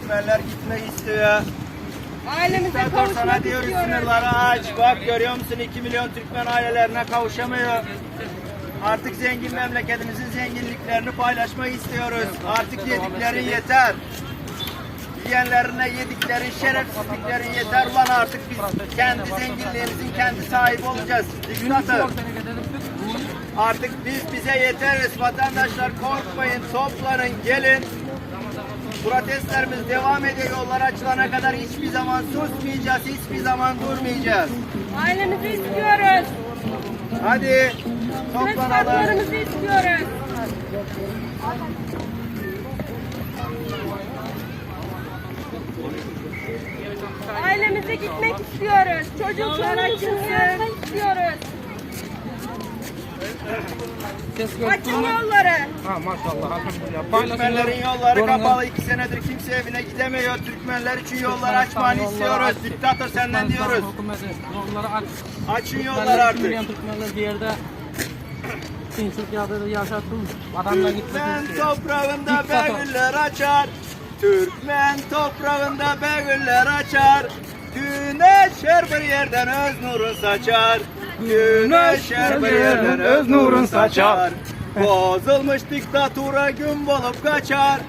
Türkmenler gitmek istiyor. Ailemize Sana kavuşmak diyoruz istiyoruz. sınırları aç. Bak görüyor musun 2 milyon Türkmen ailelerine kavuşamıyor. Artık zengin memleketimizin zenginliklerini paylaşmak istiyoruz. Artık yediklerin yeter. Yiyenlerine yediklerin, şerefsizliklerin yeter. Ulan artık biz kendi zenginliğimizin kendi sahibi olacağız. Diktatör. Artık biz bize yeteriz. Vatandaşlar korkmayın, toplanın, gelin. Protestlerimiz devam ediyor. Yollar açılana kadar hiçbir zaman susmayacağız, hiçbir zaman durmayacağız. Ailemizi istiyoruz. Hadi Sınıf toplanalım. haklarımızı istiyoruz. Ailemize gitmek istiyoruz. Çocuklar için yazmak istiyoruz. Açın yolları. Ha maşallah elhamdülillah. Türkmenlerin yolları kapalı. 2 senedir kimse evine gidemiyor. Türkmenler için yolları açmanı istiyoruz. Diktatör senden diyoruz. Yolları aç. Açın yolları artık. Milyon Türkmenler bir yerde dinçlik yaşatın. Adamlar Türkmen gitmek toprağında Diktatör. begüller açar. Türkmen toprağında begüller açar. Güneş her bir yerden öz nurun saçar. Güneş her bir yerden öz nurun saçar. Bozulmuş diktatura gün bulup kaçar.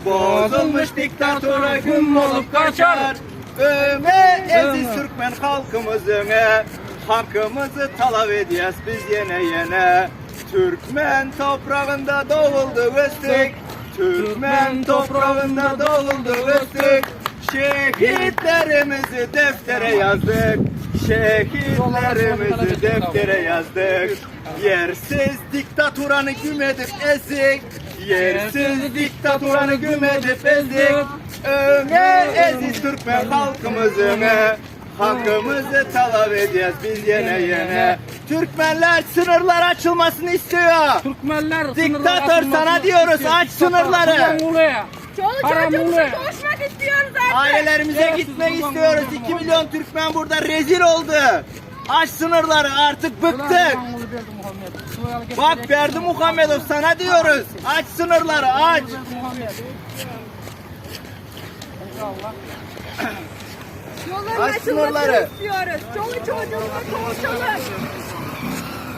Bozulmuş diktatura gün bulup kaçar. Öme eziz Türkmen halkımız öme. Hakkımızı talep edeceğiz biz yine yine. Türkmen toprağında doğuldu östük. Türkmen toprağında doğuldu östük. Şehitlerimizi deftere yazdık. Şehitlerimizi deftere yazdık. Yersiz diktaturanı güm edip ezik. Yersiz diktaturanı güm edip ezik. Öme eziz Türkmen halkımız öme. Hakkımızı talep edeceğiz biz yine yine. Türkmenler sınırlar açılmasını istiyor. Türkmenler Diktatör sana diyoruz aç sınırları. Çoluk çocuğumuza kavuşmak istiyoruz artık. Ailelerimize gitmek istiyoruz. 2 milyon Türkmen burada rezil oldu. Aç sınırları artık bıktık. Bak Ferdi Muhammedov sana diyoruz. Aç sınırları aç. Yolların Aç açılmasını sınırları. istiyoruz. Çoluk çocuğumuza kavuşalım.